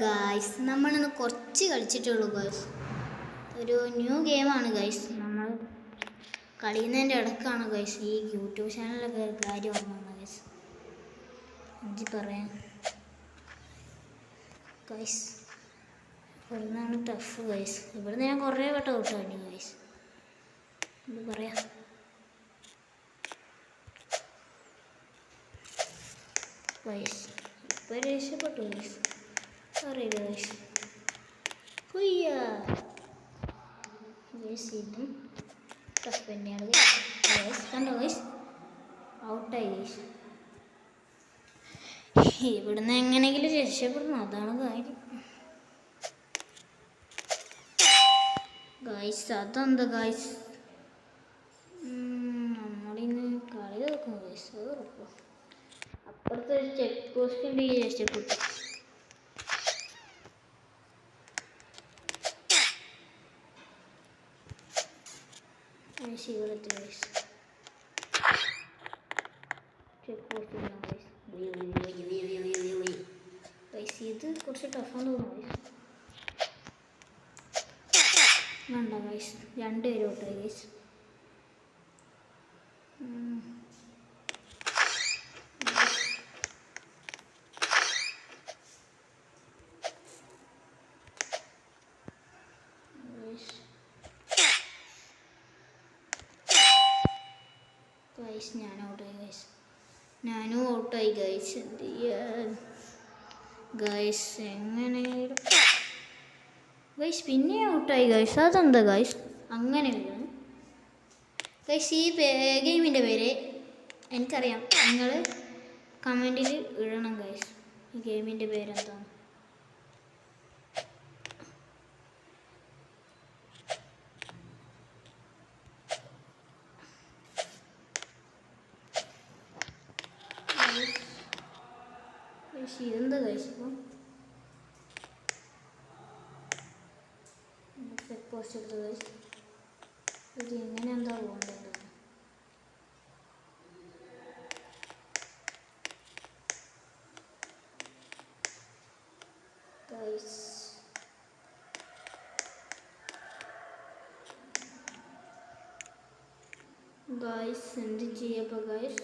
Guys നമ്മളിന്ന് കുറച്ച് കളിച്ചിട്ടുള്ളൂ guys. ഒരു ന്യൂ ഗെയിമാണ് ഗായ്സ്. നമ്മൾ കളിയുന്നതിൻ്റെ ഇടക്കാണ് ഗായ്സ് ഈ യൂട്യൂബ് ചാനലൊക്കെ കാര്യം വന്നത് ഗായ്സ്. എനിക്ക് പറയാം ഗായ്സ്, ഇവിടുന്നാണ് ടഫ് ഗായ്സ്. ഇവിടുന്ന് ഞാൻ കുറേ വട്ടം ഔട്ട് കഴിഞ്ഞു ഗായ്സ്. എന്ത് പറയാം, ഗായ്സ് ഇപ്പം രക്ഷപ്പെട്ടു ഗായ്സ്. അറിയില്ല ഗായ്സ്. ഗായ്സ് ഇതും ടഫ് തന്നെയാണ് ഗായ്സ്. കണ്ടോ ഗായ്സ്, ഔട്ടായി ഗായ്സ്. ഇവിടുന്ന് എങ്ങനെയെങ്കിലും രക്ഷപ്പെടണം, അതാണ് കാര്യം ഗായ്സ്. അതെന്താ ഗായ്സ്, നമ്മളിന്ന് കളി നോക്കും ഗായ്സ്. അത് ഉറപ്പാ. അപ്പുറത്തെ ഒരു ചെക്ക് പോസ്റ്റ് ഉണ്ടെങ്കിൽ രക്ഷപ്പെട്ടു. ഇവിടുത്തെ ഗായ്സ് ചെക്ക് പോസ്റ്റ് ഗായ്സ്. ഇത് കുറച്ച് ടഫാന്ന് തോന്നുന്നു ഗായ്സ്. വേണ്ട ഗായ്സ്, രണ്ടുപേരും ഔട്ടായി ഗായ്സ്. ഗായ്സ് ഞാൻ ഔട്ടായി ഗായ്സ്. ഞാനും ഔട്ടായി ഗായ്സ്. എന്ത് ചെയ്യാൻ ഗായ്സ്, എങ്ങനെയായാലും ഗായ്സ് പിന്നെ ഔട്ടായി ഗായ്സ്. അതെന്താ ഗായ്സ് അങ്ങനെയല്ല ഗായ്സ്. ഈ ഗെയിമിൻ്റെ പേര് എനിക്കറിയാം, നിങ്ങൾ കമൻറ്റിൽ ഇടണം ഗായ്സ്. ഈ ഗെയിമിൻ്റെ പേരെന്താണ്? ഇതെന്താ ഗായ്സ്, ഇപ്പം ചെക്ക് പോസ്റ്റ് എടുത്ത് ഗായ്സ്. ഇത് എങ്ങനെ എന്താ പോകേണ്ടത് ഗായ്സ്? ഗായ്സ് എന്ത് ചെയ്യപ്പോൾ ഗായ്സ്?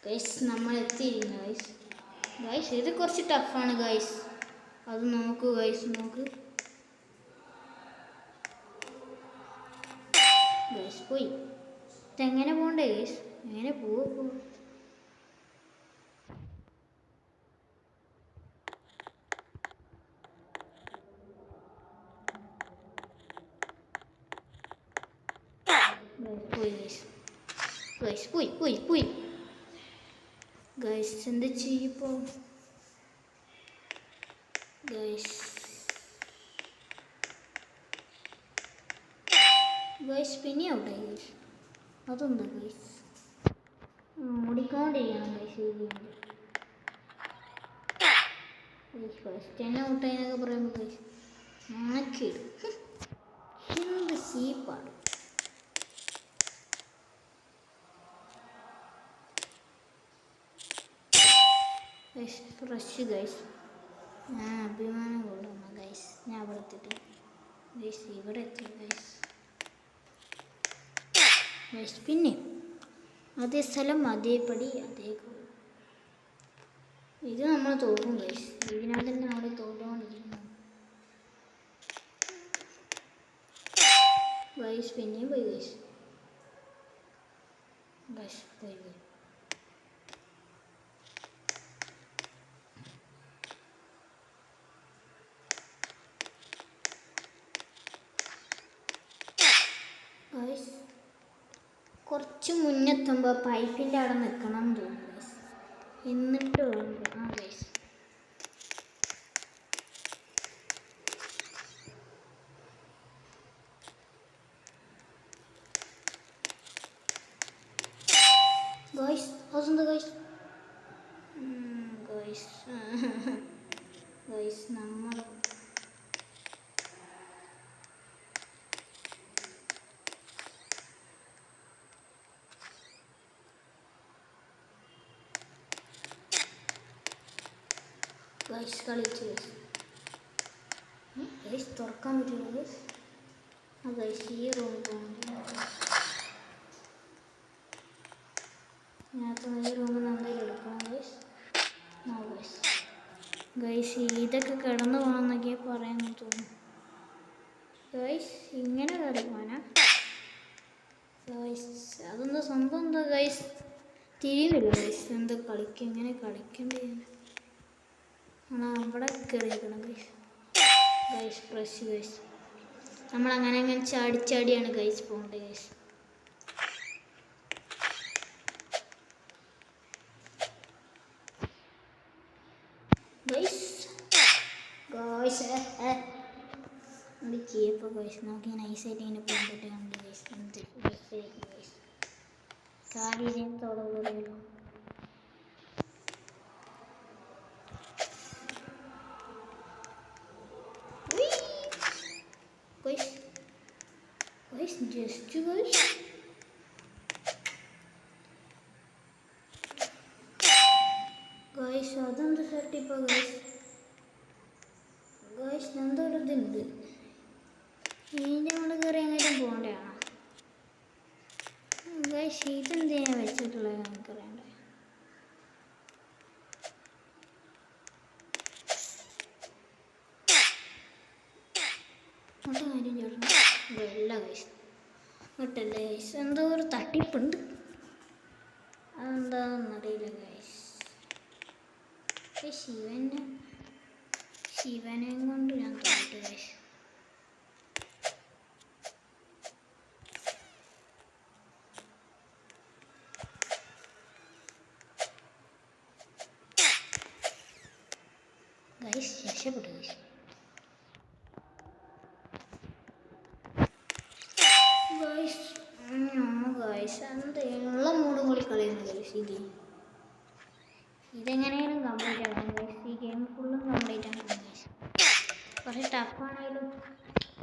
ഗായ്സ് നമ്മൾ എത്തിയിരിക്കുന്നു ഗായ്സ്. ഗായ്സ് ഇത് കുറച്ച് ടഫാണ് ഗായ്സ്, അത് നോക്കൂ ഗായ്സ്. നോക്ക് ഗായ്സ്, പോയി. ഇതെങ്ങനെ പോകണ്ടേ ഗായ്സ്? എങ്ങനെ പോവും? പോയി ഗായ്സ്. ഗായ്സ് പോയി ഗായ്സ്. എന്ത് ചെയ്യപ്പോ ഗായ്സ്? ഗായ്സ് പിന്നെ ഔട്ടായി ഗായ്സ്. അതെന്താ ഗായ്സ്, ഓടിക്കൊണ്ടിരിക്കണം ഗായ്സ് ഈ ഗെയിമിൽ. ഫസ്റ്റ് തന്നെ ഔട്ടായി എന്നൊക്കെ പറയുമ്പോൾ ഗായ്സ് നാക്കിടും. എന്ത് സീപ്പാണ് ഗായ്സ്. Fresh guys. ഞാൻ അഭിമാനം കൊള്ളുന്നു ഗായ്സ്. ഞാൻ അവിടെ എത്തിയിട്ട് ഗായ്സ് ഇവിടെ എത്തി ഗായ്സ്. ഗായ്സ് പിന്നെ അതേ സ്ഥലം, അതേപടി, അതേ ഗോൾ. ഇത് നമ്മൾ തോന്നും ഗായ്സ്. ഇതിനകത്ത് തന്നെ നമ്മൾ തോന്നുകൊണ്ടിരിക്കുന്നു ഗായ്സ്. പിന്നെയും പോയി ഗായ്സ്. ഗായ്സ് പോയി. ഗായ്സ് കുറച്ച് മുന്നെത്തുമ്പോൾ പൈപ്പിൻ്റെ അവിടെ നിൽക്കണം എന്ന് തോന്നുന്നു ഗായ്സ്. എന്നിട്ട് ഗായ്സ് ഗായ്സ് അതെന്താ ഗായ്സ്? ഗായ്സ് ഗായ്സ് നമ്മൾ ഗൈസ് കളിച്ച് ഗൈസ് തുറക്കാൻ പറ്റില്ല ഗൈസ്. ആ ഗൈസ് ഈ റൂമിൽ പോകുന്നുണ്ട്. ഈ റൂമിൽ എന്തെങ്കിലും എടുക്കണം ഗൈസ്. ആ ഗൈസ് ഗൈസ് ഇതൊക്കെ കിടന്നു പോകണമെന്നൊക്കെ പറയാൻ തോന്നുന്നു ഗൈസ്. ഇങ്ങനെ കയറി പോകാനാ ഗൈസ്? അതെന്താ സംഭവം? എന്താ ഗൈസ് തിരിയുന്നില്ല ഗൈസ്. എന്താ എങ്ങനെ കളിക്കേണ്ടത്? അവിടെ കയറിയിരിക്കണം ഗൈസ്. Guys press guys. നമ്മളങ്ങനെ ചാടിച്ചാടിയാണ് ഗൈസ് പോകേണ്ടത് ഗൈസ്. ഗൈസ് ഗൈസ് എന്ത് ചെയ്യപ്പോൾ ഗൈസ് നമുക്ക് നൈസായിട്ട് ഇങ്ങനെ പോകാൻ പറ്റുന്നുണ്ട് ഗൈസ്. എന്ത് ഗൈസ് കാര്യത്തോടെ കൂടിയല്ലോ. ജസ്റ്റ് ഗൈസ് ഗൈസ് അതെന്ത് സെട്ടിപ്പോൾ ഗൈസ്? ഗൈസ് എന്തോ ഒരു ഇതുണ്ട്. ഇതിൻ്റെ കൊണ്ട് കയറി എങ്ങനെയും പോകേണ്ടതാണ് ഗൈസ്. ഇതെന്തിനാ വെച്ചിട്ടുള്ളത് എനിക്കറിയണ്ടേ. അങ്ങോട്ട് കാര്യം ചേട്ടൻ വെള്ള ഗൈസ് ഇങ്ങോട്ടല്ലേ ഗൈസ്. എന്തോ ഒരു തട്ടിപ്പുണ്ട്. അതെന്താണെന്നറിയില്ല ഗൈസ്. ശിവനെയും കൊണ്ട് ഞാൻ തോന്നിട്ട് ഗൈസ്. ഗൈസ് രക്ഷപ്പെട്ടു ഗൈസ്. ഗൈസ് ഗൈസ് എന്നുള്ള മൂടും കൂടി കളിയുന്നു ഗൈസ്. ഇതെങ്ങനെയാലും കംപ്ലീറ്റ് ആക്കണം ഗൈസ്. ഈ ഗെയിം ഫുള്ളും കംപ്ലീറ്റ് ആക്കണം ഗൈസ്. കുറച്ച് ടഫാണെങ്കിലും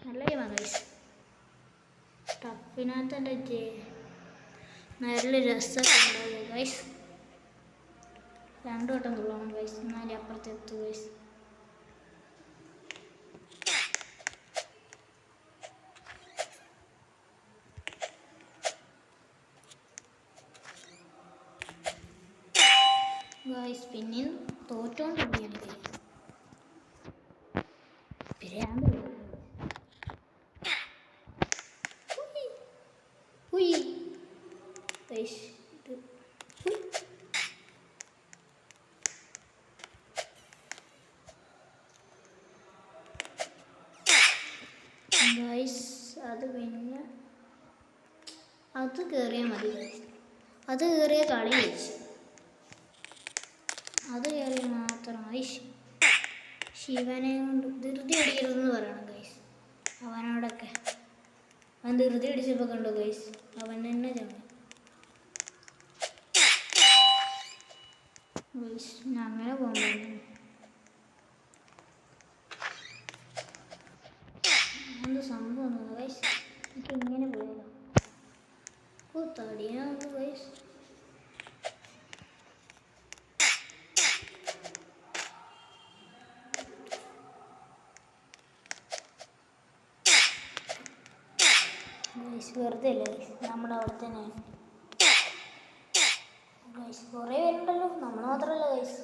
നല്ല ഗെയിമാണ് ഗൈസ്. ടഫിനകത്ത് എൻ്റെ നല്ല രസമൊക്കെ ഉണ്ടാവുക ഗൈസ്. 2 വട്ടം തുള്ളണം ഗൈസ്, എന്നാലും അപ്പുറത്തെത്തു ഗൈസ്. ഗൈസ് പിന്നെയും തോറ്റോണ്ടിരിക്കുകയാണ് ഗൈസ്. പിരാന്ത് ഗൈസ്. ഗൈസ് അത് പിന്നെ അത് കയറിയാൽ മതി ഗൈസ്. അത് കയറിയ കളി കഴിച്ചു. അത് കയറിയ മാത്രമായി ശിവനെ കൊണ്ട് ധൃതി അടിക്കരുതെന്ന് പറയണം ഗൈസ്. അവനോടൊക്കെ അവൻ ധൃതി അടിച്ചപ്പോൾ കണ്ടു ഗൈസ്. അവൻ തന്നെ ചമ്മി ഗൈസ്. ഞാൻ അങ്ങനെ പോകുന്നു. എന്ത് സംഭവം ഗൈസ്? എനിക്ക് ഇങ്ങനെ പോയാലോ? തടിയാവുന്നു ഗൈസ്. ഗൈസ് വെറുതെ അല്ലേ ഗൈസ്, നമ്മുടെ അവിടെ തന്നെയാണ് ഗൈസ്. കുറേ പേരുണ്ടല്ലോ, നമ്മൾ മാത്രമല്ല ഗൈസ്.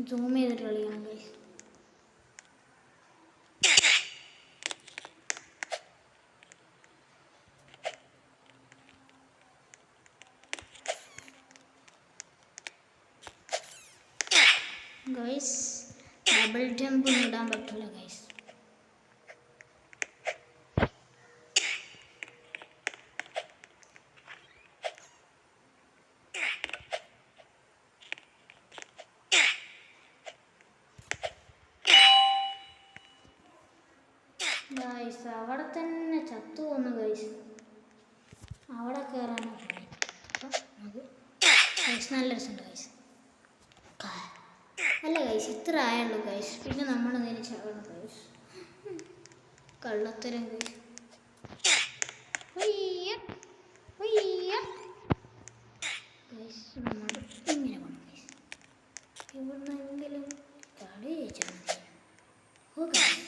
സൂം ചെയ്തിട്ട് കളിക്കണം ഗൈസ്. ഗൈസ് ഡബിൾ ജമ്പ് ഇടാൻ പറ്റില്ല ഗൈസ്. ഗൈസ് അവിടെ തന്നെ ചത്തു പോന്നു ഗൈസ്. അവിടെ കയറാനാണ് ഗൈസ്. നല്ല രസമുണ്ട് ഗൈസ്. അല്ല ഗൈസ്, ഇത്ര ആയുള്ളൂ ഗൈസ്. പിന്നെ നമ്മൾ നേരെ ചാവണം ഗൈസ്. കള്ളത്തരം ഗൈസ്. ഗൈസ് നമ്മൾ ഇങ്ങനെ പോകണം ഗൈസ്. ഇവിടുന്നെങ്കിലും കളി ജയിച്ചാൽ മതി. ഓ ഗൈസ്,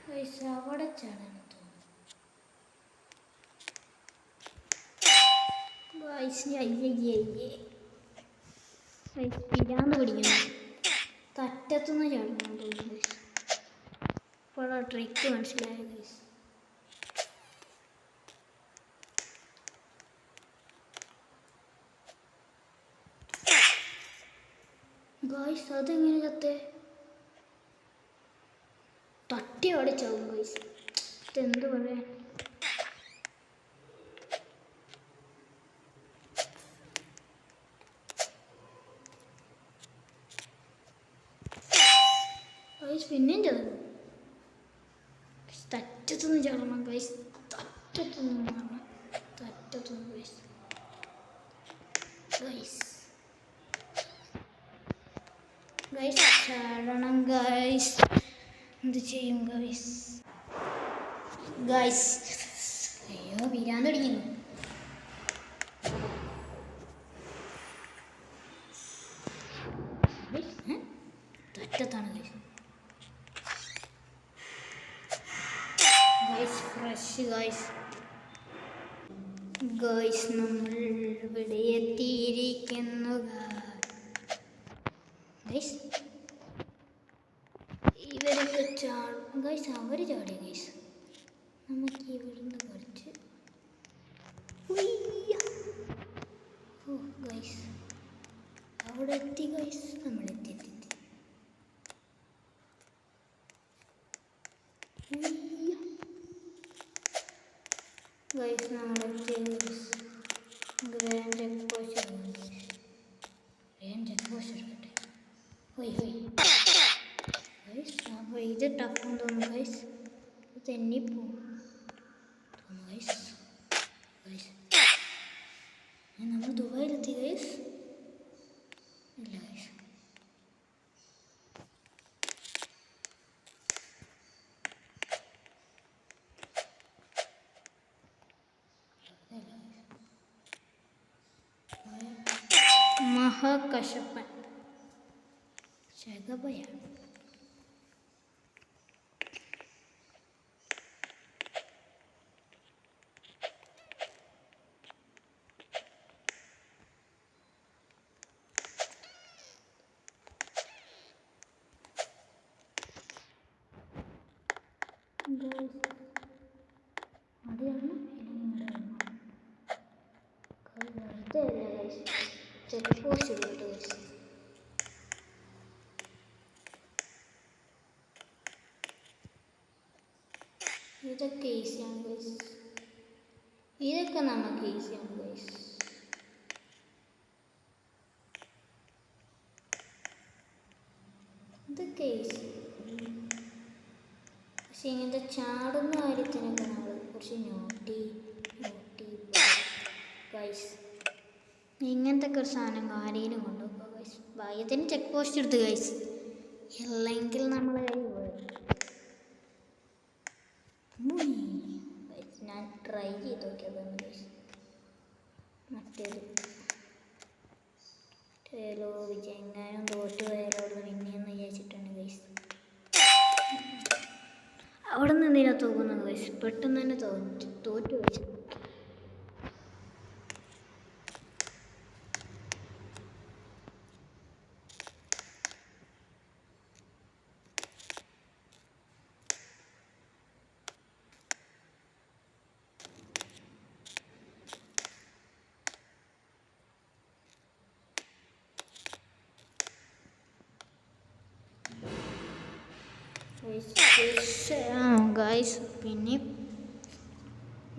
ഗൈസ് അവിടെ ചാടാൻ തോന്നുന്നു ഗൈസ്. അയ്യേ പിരാന്ത് പിടിക്കണം. തറ്റത്തുനിന്ന് ചാടണം തോന്നുന്നു ഗൈസ്. ഇപ്പോഴാ ട്രിക്ക് മനസ്സിലായ ഗൈസ്. ഗൈസ് അതെങ്ങനെ ചത്തേ? തട്ടി ഓടിച്ചാവും ഗൈസ്. ഇതെന്ത് പറയാൻ? ഗൈസ് പിന്നെയും ചതന്നു. തറ്റത്തുനിന്ന് ചാടണം ഗൈസ്. തറ്റത്തുനിന്ന് ഗൈസ്. ഗൈസ് ഗൈസ് ചാടണം ഗൈസ്. എന്ത് ചെയ്യും ഗൈസ്? ഗൈസ് അയ്യോ പിരാന്ത് പിടിക്കുന്നു. തറ്റത്താണ് guys. Guys fresh guys. Guys നമ്മൾ ഇവിടെ എത്തിയിരിക്കുന്നു ഗൈസ്. ഇവരൊക്കെ ചാടും ഗൈസ്. അവർ ചാടിയ ഗൈസ്. നമുക്ക് ഇവിടുന്ന് കുറച്ച് ഓ ഗൈസ് അവിടെ എത്തി ഗൈസ്. നമ്മളെത്തി ഗൈസ്. നമ്മളെത്തി ഗൈസ്. ഗ്രാൻഡ് ചെക്ക് പോസ്റ്റ് എടുക്കട്ടെ. ഗൈസ് അപ്പോൾ ഇത് ടഫാന്ന് തോന്നുന്നു ഗൈസ്. ഇത് തെന്നിപ്പോവും തോന്നുന്നു ഗൈസ്. നമ്മൾ ദുബായിലെത്തി ഗൈസ്. ഇല്ല ഗൈസ്. മഹാകശപ്പൻ ശകഭയാണ്. ചെക്ക് പോസ്റ്റ് കേട്ടോ ഗൈസ്. ഇതൊക്കെ ഈസിയാണ് ഗൈസ്. ഇതൊക്കെ നമുക്ക് ഈസിയാണ് ഗൈസ്. ഇതൊക്കെ ഈസി. പക്ഷെ ഇങ്ങനത്തെ ചാടുന്ന കാര്യത്തിനൊക്കെ നമ്മൾ കുറച്ച് നോട്ടി ഗൈസ്. ഇങ്ങനത്തെ ഒക്കെ ഒരു സാധനം ആരെയും കൊണ്ടുപോകുക ഗൈസ്. ഭാഗ്യത്തിന് ചെക്ക് പോസ്റ്റ് എടുത്ത് ഗൈസ്. ഇല്ലെങ്കിൽ നമ്മൾ ഞാൻ ട്രൈ ചെയ്ത് നോക്കിയതാണ് ഗൈസ്. മറ്റേത് ടേലോ വിജയങ്ങാനും തോറ്റു പോയാലോട് പിന്നെയെന്ന് വിചാരിച്ചിട്ടാണ് ഗൈസ്. അവിടെ നിന്ന് എന്തിനാ തോന്നുന്നത് ഗൈസ്? പെട്ടെന്ന് തന്നെ തോറ്റു ഗൈസ്.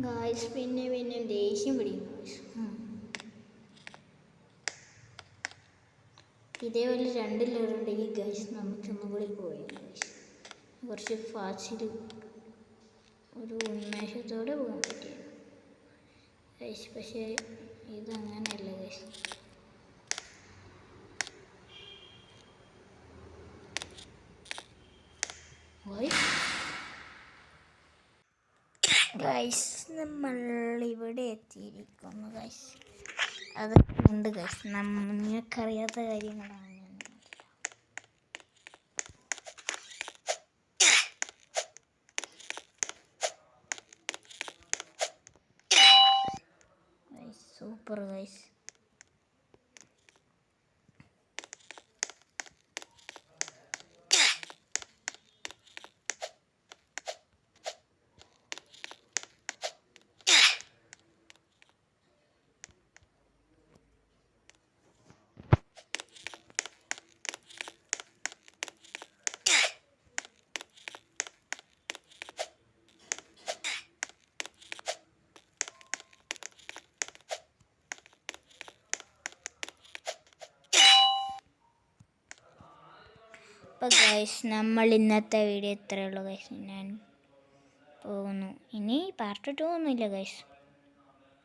ഗായ്സ് പിന്നെ ദേഷ്യം പിടിക്കും. ഇതേപോലെ 2 ലെവലുണ്ടെങ്കിൽ ഗൈസ് നമുക്കൊന്നും കൂടി പോയി ഗൈസ്. കുറച്ച് ഫാസ്റ്റിൽ ഒരു ഉന്മേഷത്തോടെ പോകാൻ പറ്റിയ പക്ഷേ ഇതങ്ങനെയല്ല ഗൈസ്. ഗൈസ് നമ്മൾ ഇവിടെ എത്തിയിരിക്കുന്നു ഗൈസ്. അതുകൊണ്ട് ഗൈസ് നിങ്ങൾക്കറിയാത്ത കാര്യങ്ങളാണ് ഞാൻ. Super guys. അപ്പോൾ ഗൈസ് നമ്മൾ ഇന്നത്തെ വീഡിയോ ഇത്രയേ ഉള്ളൂ ഗൈസ്. ഞാൻ പോകുന്നു. ഇനി പാർട്ട് 2 ഒന്നുമില്ല ഗൈസ്.